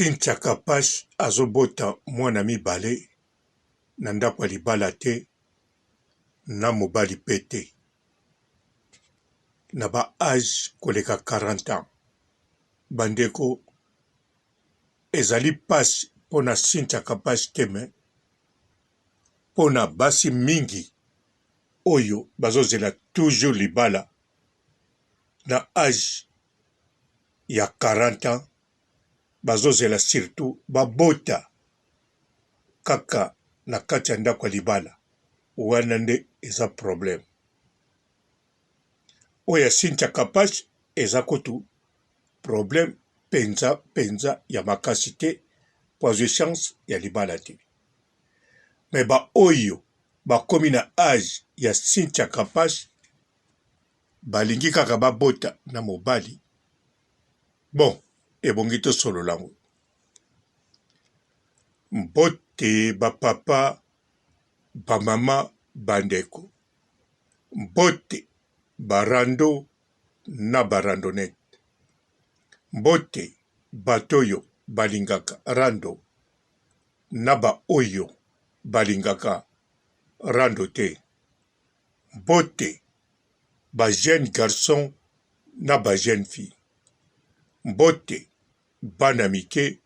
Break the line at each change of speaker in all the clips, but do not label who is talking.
Cynthia Kapash azobota mwana mibale na ndako ya libala te na mobali pe te na ba age koleka 40 ans. Bandeko ezali pasi mpona Cynthia Kapash teme mpona basi mingi oyo bazozela toujours libala na age ya 40 ans bazozela surtout babota kaka na kati ya ndako ya libala wana nde eza problème. Oyo ya Cynthia Kapash eza kutu problème penza ya makasi te po azwi chance ya libala te. Me ba oyo bakomi na age ya Cynthia Kapash balingi kaka babota na mobali. Bon, ebongi tosolola ngo. Mbote bapapa bamama bandeko. Mbote barando na barandonete. Mbote batoyo balingaka rando na ba oyo balingaka rando te. Mbote ba jeune garçon na ba jeune fille. Mbote bana mike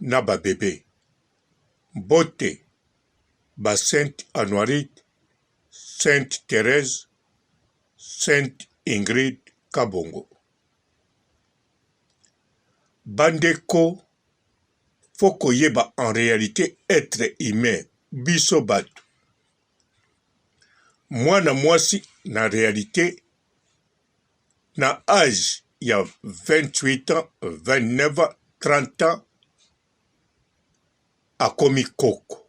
na ba bébé. Mbote ba Sainte Anoirite, Sainte Thérèse, Sainte Ingrid Kabongo. Bandeko foko yeba en réalité être humain biso bato. Mwana mwasi na réalité na âge ya 28 ans, 29 ans, 30 ans akomi koko.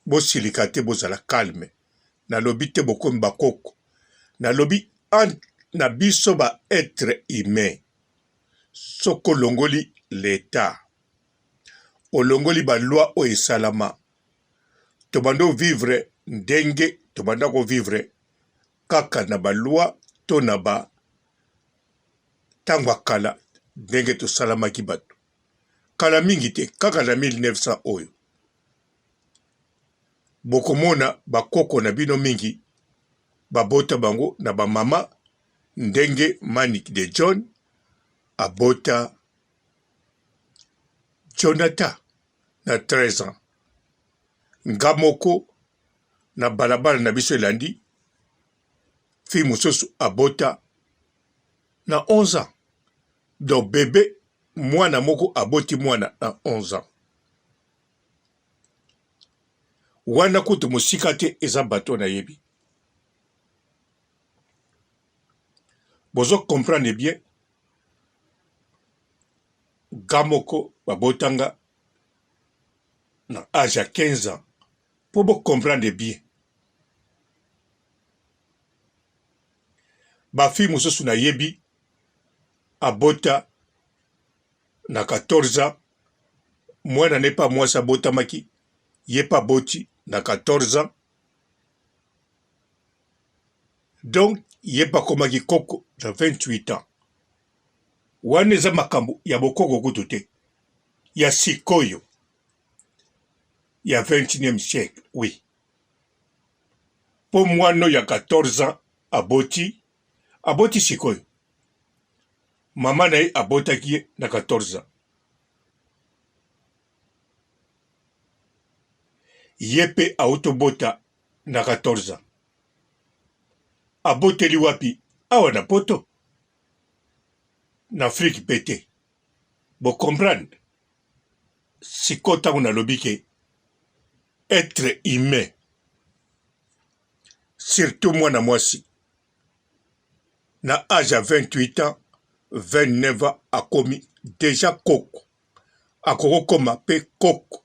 Bosilika te bozala calme. Na lobi te bokomi bakoko. Na lobi na biso ba être humain. Soko longoli l'État. Olongoli ba loi o esalama. Tobando vivre ndenge, tobanda ko vivre kaka na ba loi to na ba tangwa kala ndenge to salama ki bato. Kala mingi te kaka na 1900 oyo. Bokomona bakoko na bino mingi babota bango na ba mama ndenge Manik de John abota Jonathan na 13 ans. Ngamoko na balabala na biso elandi fi musosu abota na 11 ans. Donc bébé mwana moko aboti mwana na 11 ans. Wana kutu musika te eza bato na yebi. Bozo comprendre bien. Gamoko babotanga na âge à 15 ans. Pour vous comprendre bien. Ba fi musosu na yebi abota na 14 ans. Mwana n'est pas moi sa bota maki. Yepa boti na 14 ans. Donc, yepa komaki koko na 28 ans. Waneza makambo ya bokoko kutute. Ya sikoyo. Ya 21e siècle, oui. Pour moi, no ya 14 ans, aboti sikoyo. Mama na ye abotaki na 14 ans. Yepe autobota na 14 ans. Aboteli wapi awa na poto. Na Afrique pété. Bo comprendre. Sikota una lobike. Être humain. Surtout moi na mwasi. Na âge à 28 ans, 29 ans akomi déjà koko. Akoko koma pe koko.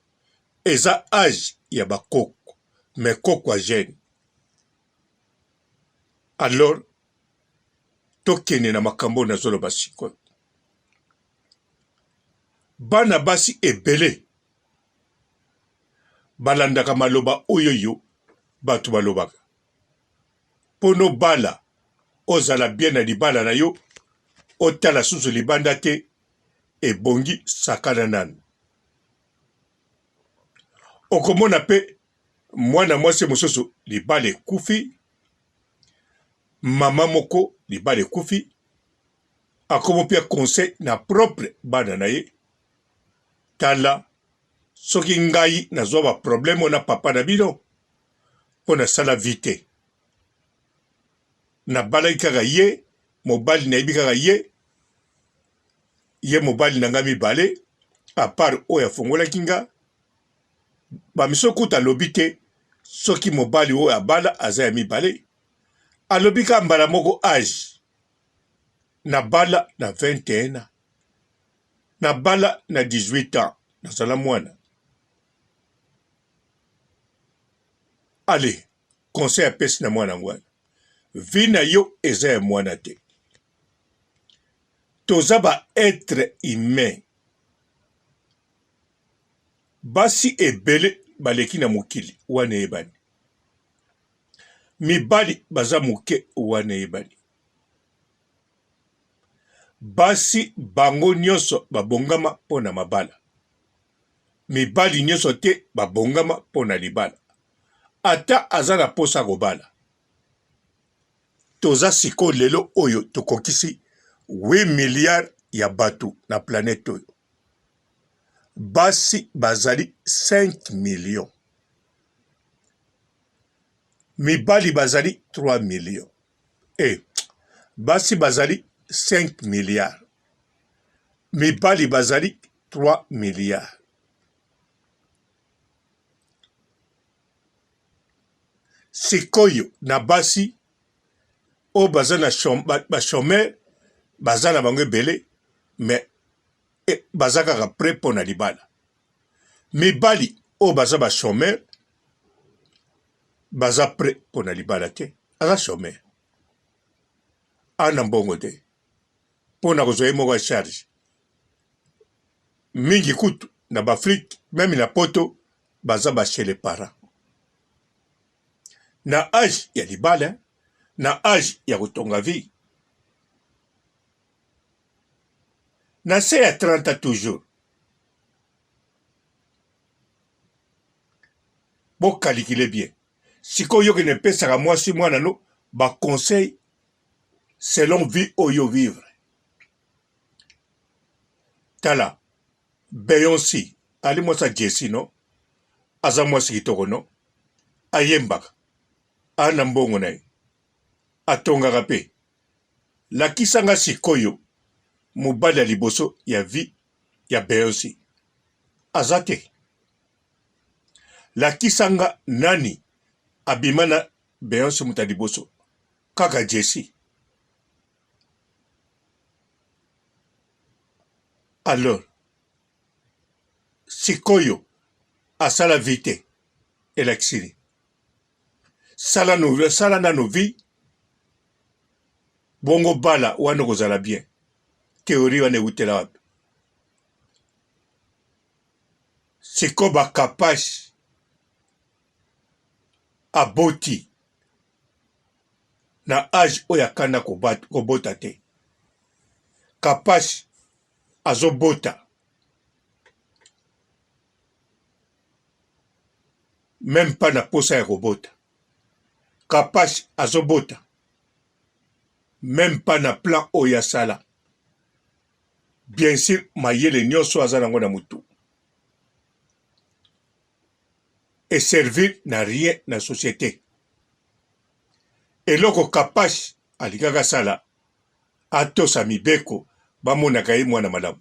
Eza âge ya ba koko. Mais koko a jeune. Alors, tokene na makambo na zolo basiko. Bana basi ebele. Balandaka maloba oyoyo batu balobaka. Pono bala ozala bien na libala na yo otala susu libanda te ebongi sakana nanu. Okomona pe mwana mwasi mosusu libala ekufi, mama moko libala ekufi, akomo pia conseil na propre bana na ye, tala soki ngai nazwa ba problème na papa na bino pona sala vite. Na balaki kaka ye, mobali na yebi kaka ye mobali na nga mibale, a part oyo afungolaki nga, bamiso kuta alobi te soki mobali oyo abala aza ya mibale, alobi ka mbala moko age, na bala na 21 ans, na bala na 18 ans, nazala mwana. Ale, conseil apesi na mwana ngwana, vi na yo eza ya mwana te. Toza ba être humain. Basi ebele baleki na mokili wana ebani. Mibali baza moke wana ebani. Basi bango nyonso babongama pona mabala. Mibali nyonso te babongama pona libala. Ata aza na posa kobala. Toza siko lelo oyo tokokisi 8 milliards ya bato na planète oyo. Basi bazali 5 millions. Mibali bazali 3 millions. Basi bazali 5 milliards. Mibali bazali 3 milliards. Sikoyo na basi o baza na chômeur baza na bango ebele, mais baza kaka prêt pona libala. Mibali o baza ba chômeur baza prêt pona libala te, aza chômeur. Ana mbongo te. Pona kozwa ye moko ya charge. Mingi kutu na b'Afrique, même na poto, baza ba chez les parents. Na âge ya libala, na âge ya kotonga vie. Na se ya 30 ans toujours. Bo calculer bien. Siko yo ne pesaka mwasi mwana no, ba conseil selon vie oyo vivre. Tala, Beyoncé, ali mwasa Jessie no, aza mwasi kitoko no, ayembaka, ana mbongo na ye, atongaka pe, lakisanga sikoyo, mobali ya liboso ya vie ya Beyoncé, aza te. Lakisanga nani abima na Beyoncé muta liboso, kaka Jessie. Alors, sikoyo asala vite elakisiri. Sala nano vi, bongo bala wana kozala bien. Théorie wana ewutela wapi. Siko ba kapage aboti na âge oyo akanda kobota te. Kapage azobota. Même pas na posa ya kobota. Kapage azobota. Même pas na plan oyo asala. Bien sûr, mayele nyonso aza nango na mutu. Et servir na rien na société. Eloko kapage alikaka sala. Atosa mibeko bamonaka ye mwana malamu.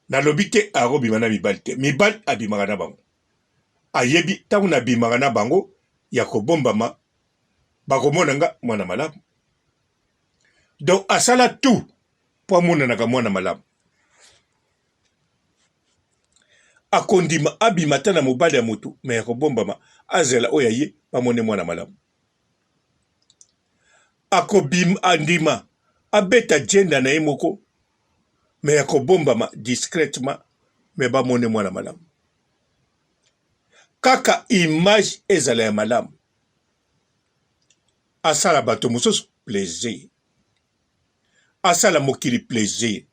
Nalobi te akobima na mibali te. Mibali abimaka na bango. Ayebi tangu na bimaka na bango ya kobombama bakomona nga mwana malamu. Donc asala tout po amonanaka mwana malamu. Akondima abima ta na mobali ya mutu me ya kobombama azela oya ye bamone mwana malamu. Akobima andima abeta jenda na ye moko me ya kobombama discrètement me bamone mwana malamu. Kaka image ezala ya malamu. Asala bato mosusu plaisir. asala mokili plaisir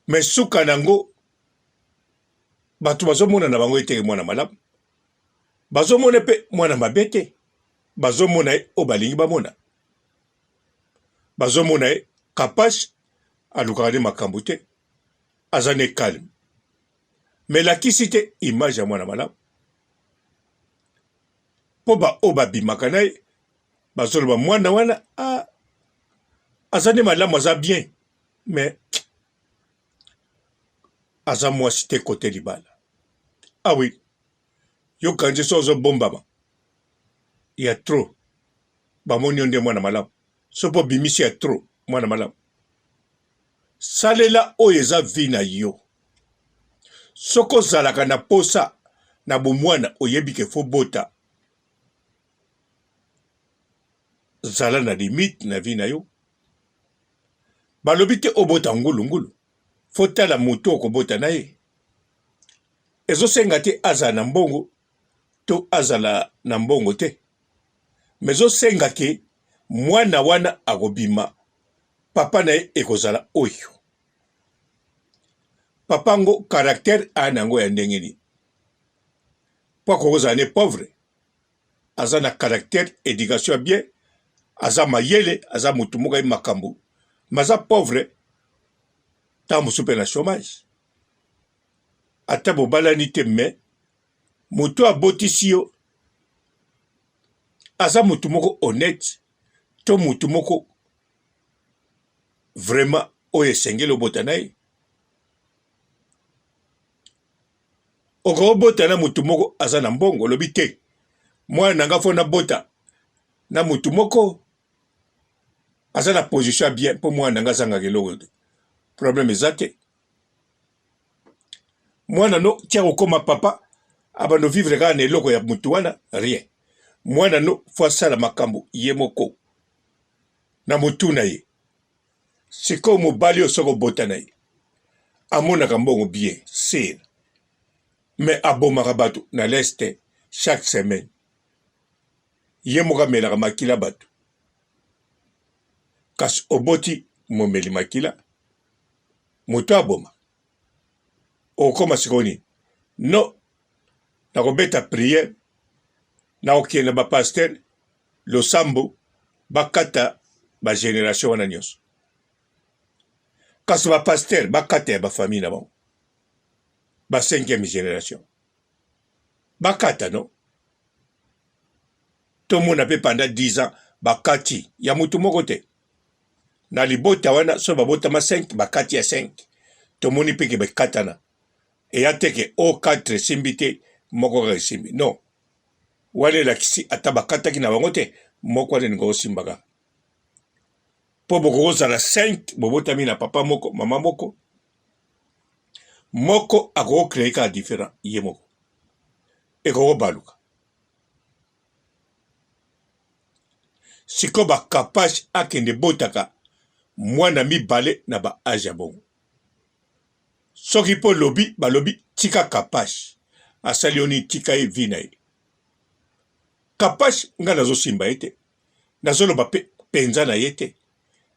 mais suka nango bato bazomona na bango eteke mwana malamu bazomona pe mwana mabe te bazomona ye oyo balingi bamona bazomona ye Kapash alukaka nde makambo te aza ne calme mais lakisi te image ya mwana malamu mpo baoyo babimaka na ye bazoloba mwana wana aza nde malamu aza bien mais aza mwasi te kote libala oui yoka nje so ozobombama ya trop bamoni yo nde mwana malamu so mpo bimisi ya trop mwana malamu salela oyo eza vi na yo soki ozalaka na posa na bomwana oyebi ke fo bota zala na limite na vi na yo balobi te obota ngulungulu fo tala moto okobota na ye ezosenga te azala na mbongo to azala na mbongo te me ezosenga ke mwana wana akobima papa na ye ekozala oyo papa ngo caractère ana yango ya ndenge nini mpo akokozala ne pauvre aza na caractère éducation ya bien aza mayele aza motu moko ye makambo me aza pauvre ntango mosusu mpe na chômage ata bobalani te me moto abotisi yo aza motu moko honnête to motu moko vraiment oyo esengeli obota na ye okobota na motu moko aza na mbongo olobi te mwana na nga fo nabota na motu moko aza na position ya bien mpo mwana na nga azangaka eloko te problème eza te mwana no tia kokoma papa abando vivre kaka na eloko ya motu wana rien mwana no fo asala makambo ye moko na motu na ye sikoyo mobali oyo soki obota na ye amonaka mbongo bien sire mais abomaka bato na leste chaque semaine ye moko amelaka makila bato kasi oboti momeli makila moto aboma okoma sikoyo nini no nakobeta priere nakokende bapaster losambo bakata bagénération wana nyonso kasi bapaster bakata ya bafamille na bango ba 5e génération bakata no tomona mpe pendant 10 ans bakati ya motu moko te na libota wana so babotama 5 bakati ya 5 tomoni mpe ke bakatana eya teke o 4 simbi te moko kaka esimbi non wana elakisi ata bakataki na bango te moko wana elinga osimbaka mpo bokozala 5 bobotami na papa moko mama moko moko akokocreye kaka différent ye moko ekokobaluka siko bakapage akende botaka mwana mibale na baage ya bongo soki mpo lobi balobi tika kapage asali yo nini tika ye vi na ye kapage nga nazosimba ye te nazoloba mpe mpenza na ye te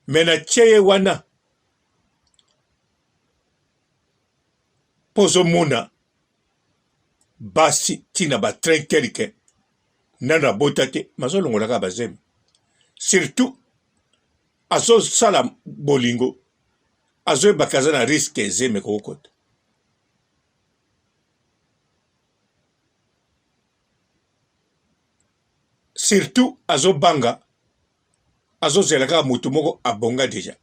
me natie ye wana mpo ozomona basi ntina batrinkelike nano abota te mazolongolaka bazemi surtout azosala bolingo azoyebaka aza na riske ezeme kokota surtout azobanga azozela kaka motu moko abonga deja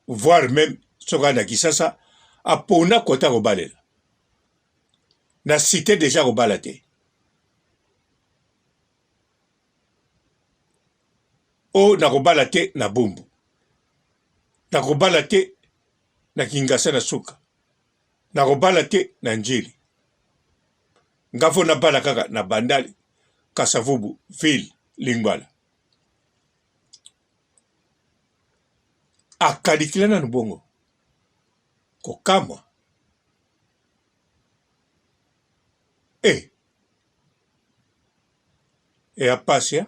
voire même soki na kisasa apona kota kobalela na cité deja kobala te o nakobala te na bumbu nakobala te na kingasa na suka nakobala te na njili ngafo nabala kaka na bandali kasavubu ville lingwala akalikila nanu bongo kokamwa eya pasi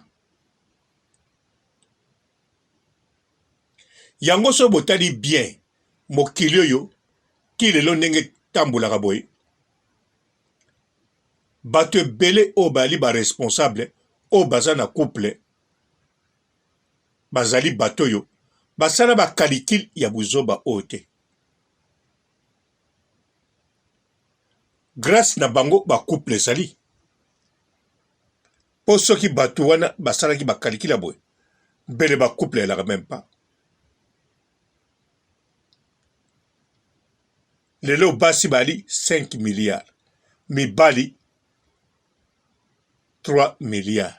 yango so botali bien mokili oyo kilelo ndenge tambulaka boye bato ebele oyo bali baresponsable oyo baza na couple bazali bato oyo basala bakalikile ya buzoba oyo te grâce na bango bacouple ezali mpo soki bato wana basalaki bakalikile ya boye mbele bacouple elaka même pas lelo basi bali 5 milliards mibali 3 milliards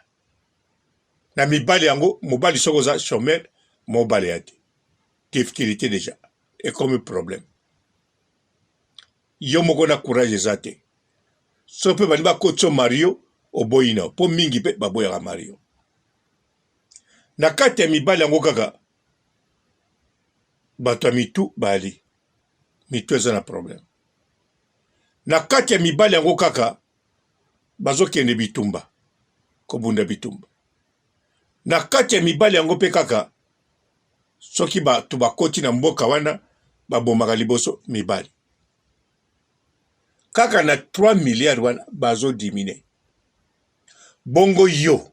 na mibali yango mobali soko za chômeur mobali ya te difficulté déjà et comme problème yo moko na courage eza te so mpe bali bakotso mario oboyi na mpo mingi mpe baboyaka mario na kati ya mibali yango kaka bato ya mitu bali mitu eza na problème na kati ya mibali yango kaka bazokende bitumba kobunda bitumba na kati ya mibali yango mpe kaka soki bato bakoti na mboka wana babomaka liboso mibali kaka na 3 milliards wana bazodimine bongo yo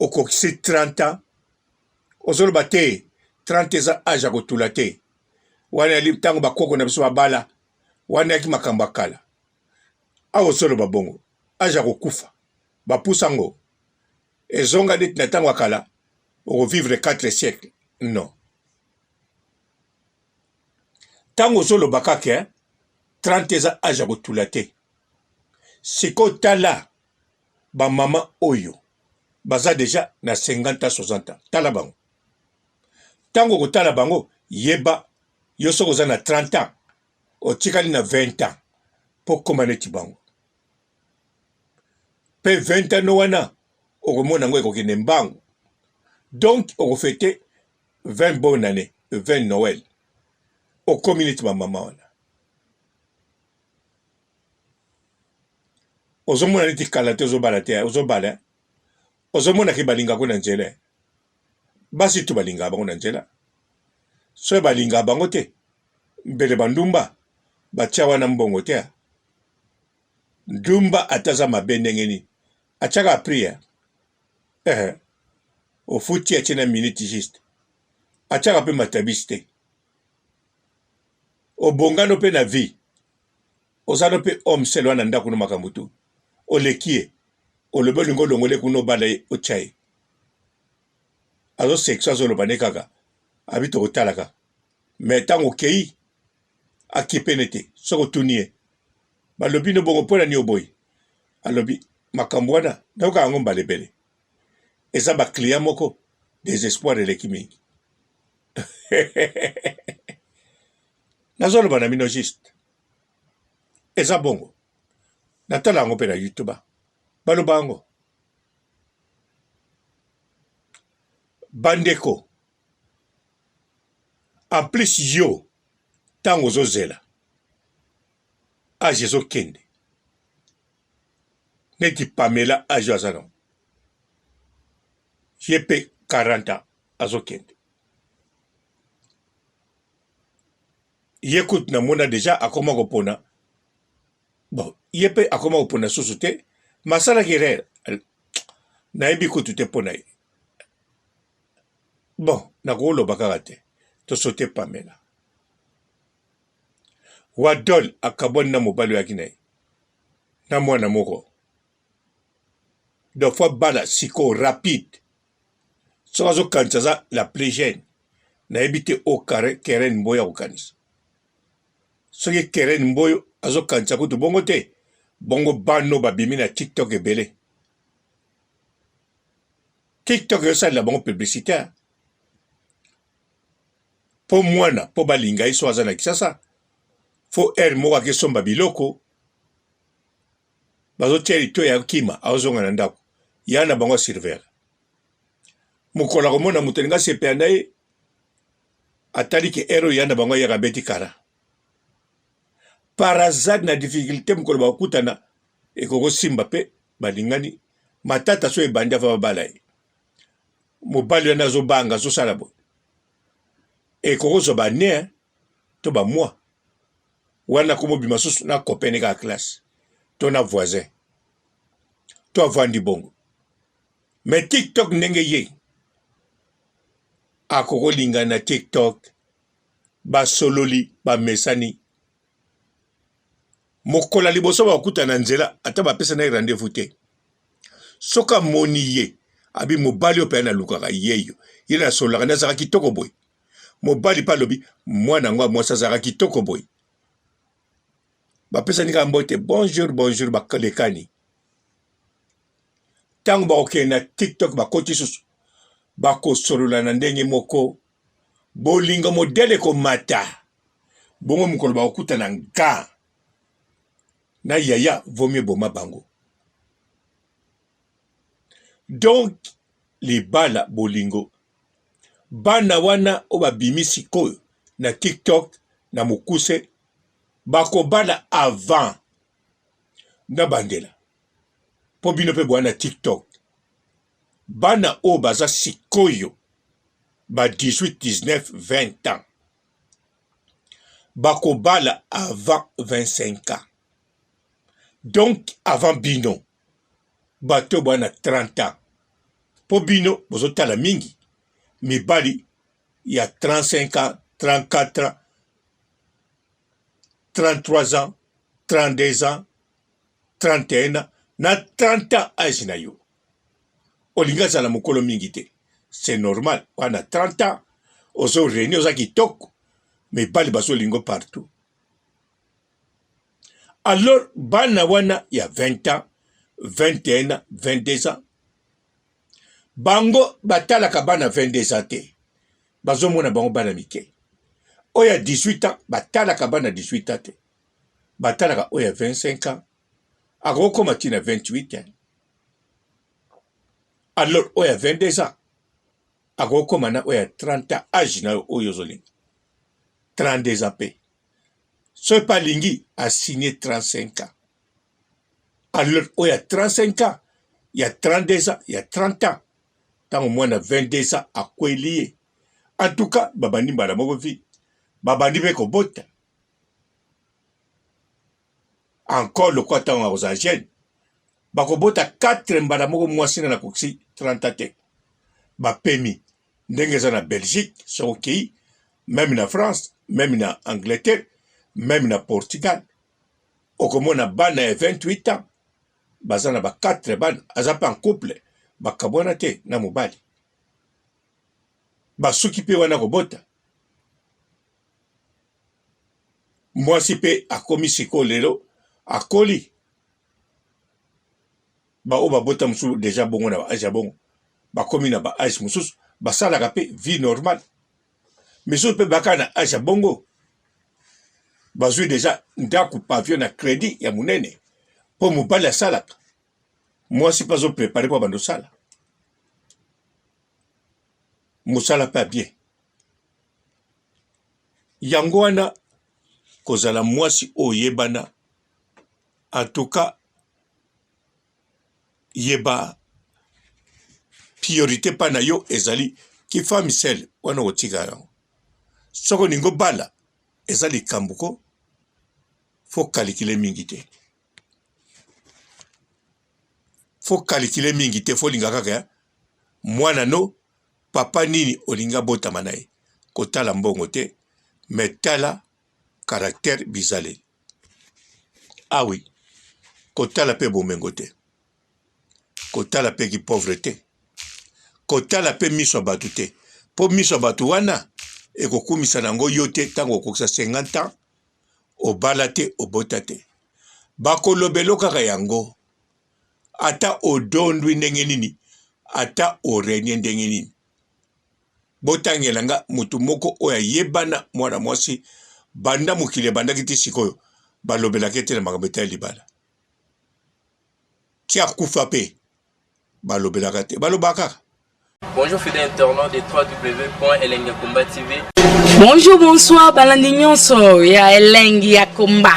okokisi 30 ans ozoloba te 30 eza age ya kotula te wana yali ntango bakoko na biso babala wana yaki makambo ya kala awa ozoloba bongo age ya kokufa bapusa ngo ezonga neti na ntango ya kala okovivre 4 siècle non ntango ozoloba kaka 30 eza age ya kotula te siko tala bamama oyo baza deja na 50 ans 60 ans tala bango ntango kotala bango yeba yo soko oza na 30 ans otikali na 20 ans mpo koma neti bango mpe 20 ans no wana okomona yango ekokende mbangu donc okofete 20 bonne année 20 Noël okomi neti bamama wana ozomona neti kala te ozobala te ozobala ozomonaki balingako na nzela basi tu balingaka bango na nzela soki balingaka bango te mbele bandumba batia wana mbongo te ndumba ataza mabe ndenge nini atiaka apria ofuti atie na minute juste atiaka mpe matabisi te obongano mpe na vie ozano mpe homme sel wana ndako no makambo tu oleki ye olobi olingi olongole kuna obala ye otya ye azoseksio azoloba ne kaka abi tokotalaka me ntango okei akipene te soki otuni ye balobi no bongo mpo na nini oboyi alobi makambo wana nayoka yango mbala ebele eza baclient moko desespoir eleki mingi nazoloba na bino juste eza bongo natala yango mpe na youtube baloba yango bandeko en plus yo ntango ozozela age ezokende neti Pamela age aza nango ye mpe 40 ans azokende ye kutu namona deja akoma kopona bon ye mpe akoma kopona susu te masalaki erreur nayebi kutu te mpo na ye bon nakoloba kaka te tosote Pamela wadol akabwani na mobali oyaki na ye na mwana moko deux fois bala siko rapide soki azokanisa aza la plus jeune nayebi te o Keren Mboyo akokanisa soki Keren Mboyo azokanisa kutu bongo te bongo bano babimi na TikTok ebele TikTok ezosalela bango publicitaire mpo mwana mpo balinga ye so aza na Kisasa fo ere moko akesomba biloko bazotia lito ya kima azonga na ndako ya na bango asurveiller mokolo akomona moto alinga sepea na ye atali ke ere oyo ya na bango ayaka beti kara par hasard na difficulté mokolo bakutana ekokosimba mpe balingani matata so ebandi afa babala ye mobali wana azobanga azosala boye et koko ba ne to ba moi wana komo bimasusu na copain ka classe to na voisin to avandi bongo mais TikTok ndenge ye akoko linga na TikTok ba sololi ba mesani mokola liboso ba kuta na nzela ata ba pesa na rendez-vous te soka moni ye abi mobali o pe na lukaka yeyo ila solaka na zaka kitoko boy mobali pa lobi mwana ngwa mwasa zaka kitoko boy ba pesa ni ka mbote bonjour ba lekani tango ba oke na TikTok ba koti susu ba ko solola na ndenge moko bolingo modele ko mata bongo mukolo ba okuta na nga na yaya vaut mieux boma bango. Donc les bala bolingo bana wana oba bimisi koyo na TikTok na mukuse bako bala avant na bandela po bino pe bwana TikTok bana o baza sikoyo ba 18, 19, 20 ans bako bala avant 25 ans. Donc avant bino bato bwana 30 ans po bino bozo tala mingi mibali ya 35 ans 34 ans 33 ans 32 ans 31 ans na 30 ans âge na yo olinga zala mokolo mingi te c'est normal wana 30 ans ozo reni oza kitoko mibali bazo lingo partout. Alors, bana wana ya 20 ans, 21 ans, 22 ans. Bango batalaka bana 22 ans te. Bazo mona bango bana mike. Oya 18 ans, batalaka bana 18 ans te. Batalaka oya 25 ans. Agoko matina 28 ans. Alors, oya 22 ans. Agoko mana oya 30 ans. Âge na oyo zoli. 32 ans pe. Ce pas lingi a signé 35 ans. Alors, il y a 35 ans, il y a 32 ans, il y a 30 ans. Tant au moins 22 ans à quoi lié. En tout cas, babani balamogo vi. Babani beko bota. Encore le quoi tant aux agènes. Bako bota 4 mbalamogo mwasina na koksi 30 ans. Ba pemi. Ndenge za na Belgique, c'est ok. Même na France, même na Angleterre. Même na Portugal, okomona bana ya 28 ans, bazana ba 4 bana, azapa en couple, bakabona te na mobali. Basuki pe wana kobota. Mwasi pe akomi siko lelo, akoli. Ba o babota musu deja bongo na ba âge bongo. Bakomi na ba âge mususu, basalaka pe vie normale. Misu pe bakana âge bongo. Bazui déjà ndaku pavillon na crédit ya munene pour mobali salaka. Moi si pas préparé pour bando sala. Musala pas bien. Yango wana kozala mwasi oyebana. En tout cas yeba priorité pa na yo ezali ki femme sel wana otika yango. Soko ningo bala ezali kambuko. Faut calculer mingite. Faut calculer mingite, faut linga kaka. Mwana no, papa nini olinga bota manae. Kotala mbongo te, metala caractère bizale. Ah oui, kotala pe bomengo te. Kotala pe ki pauvreté. Kotala pe miso batu te. Po miso batu wana, eko kumisa nango yote tango koksa 50 ans. O balate o botate bako lobelo kaka yango ata o dondwi ndenge nini ata o renye ndenge nini botangelanga mutu moko oya yebana mwana mwasi banda mukile banda kiti sikoyo balobela kete na makambo ya libala kia kufa pe balobela kate balobaka.
Bonjour fidèles internautes de www.elengakomba TV.
Bonjour, bonsoir, balandi nyonso ya Elengi ya Komba,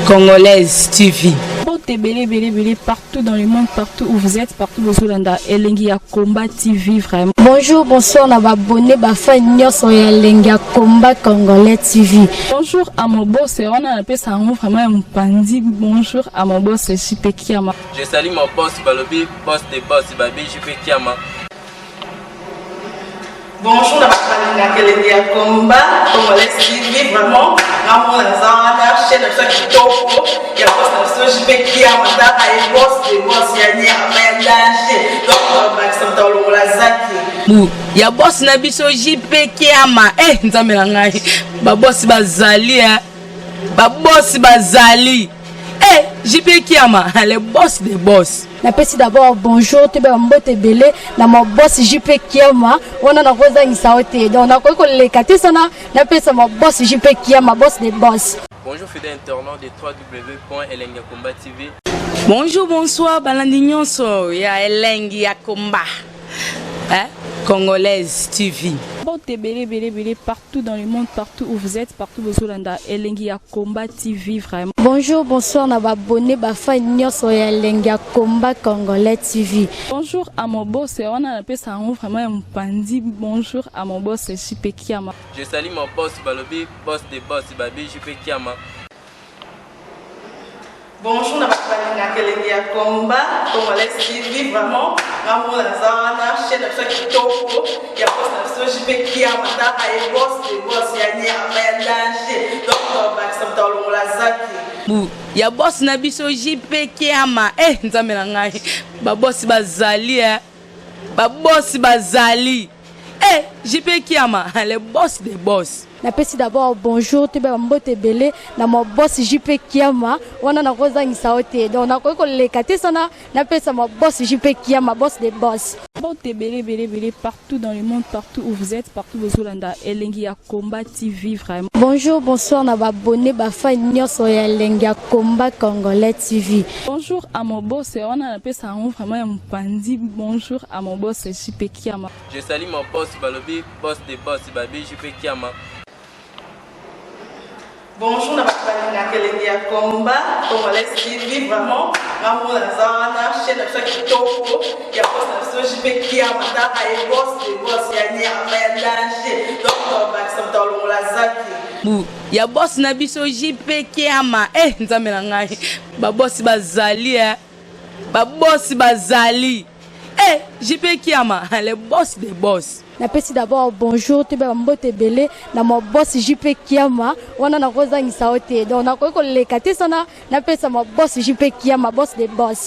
Congolaise TV. Bon, t'es belé partout dans le monde, partout où vous êtes, partout où vous êtes. Elengi ya Combat TV, vraiment.
Bonjour, bonsoir, on a abonné, fan sur Elengi ya Combat Congolais TV.
Bonjour à mon boss, on a appelé ça vraiment un pandi. Bonjour à mon boss, JP Kiama.
Je salue mon boss Balobi, boss des boss Babi, JP Kiama.
Bonjour, la Elengi ya Combat Congolais TV, vraiment. Ramon Lazana, chef de chaque topo, il y a boss de JP Kiama, et boss des boss, il y a Amayadache, donc Maxime Talon Lazaki.
Il y a boss Nabiso JP Kiama. Eh, nzamela ba boss bazali, ba boss bazali. Eh, JP Kiama, le boss des boss.
Napesi d'abord bonjour, te mbote belé, na mon boss JP Kiama, on a rosa isaote. Donc on a quoi les katé sana, napesi mon boss JP Kiama, boss des boss.
Bonjour fidèles internautes de www.Elengi ya Combat TV.
Bonjour, bonsoir, Balandinyon so, ya Elengi ya Combat. Congolaise TV. Bon, t'es belé partout dans le monde, partout où vous êtes, partout où vous êtes. Elengi ya Combat TV, vraiment.
Bonjour, bonsoir, on a abonné, fan sur Elengi ya Combat Congolais TV.
Bonjour à mon boss, on a appelé ça vraiment un pandi. Bonjour à mon boss, JP Kiama.
Je salue mon boss Balobi, boss des boss Babi, JP Kiama.
Bonjour, la Elengi ya Combat Congolais TV, vraiment. Ramon Lazana, chef de chaque topo, il y a boss de JP Kiama, et boss des boss, il y a Amayadache, donc Maxime Talon Lazaki.
Il y a boss Nabiso JP Kiama. Eh, nzamela ba boss bazali, ba boss bazali. Eh, JP Kiama, le boss des boss.
Napesi d'abord bonjour, te mbote belé, na mon boss JP Kiama, on a rosa isaote. Donc on a quoi les katé sana, napesi mon boss JP Kiama, boss des boss.
Bon, t'es belé partout dans le monde, partout où vous êtes, partout où vous êtes. Elengi ya Combat TV, vraiment.
Bonjour, bonsoir, on a abonné, fan sur Elengi ya Combat Congolais TV.
Bonjour à mon boss, on a appelé ça vraiment un pandi. Bonjour à mon boss, JP Kiama.
Je salue mon boss Balobi, boss des boss Babi, JP Kiama.
Bonjour, la Elengi ya Combat Congolais TV, vraiment. Ramon Lazana, chef de chaque topo, il y a boss de JP Kiama, et boss des boss, il y a Amayadache, donc Maxime Talon Lazaki.
Il y a boss Nabiso JP Kiama. Eh, nzamela ba boss bazali, ba boss bazali. Eh, JP Kiama, le boss des boss.
Napesi d'abord bonjour, te mbote belé, na mon boss JP Kiama, on a rosa isaote. Donc on a quoi les katé sana, napesi mon boss JP Kiama, boss des boss.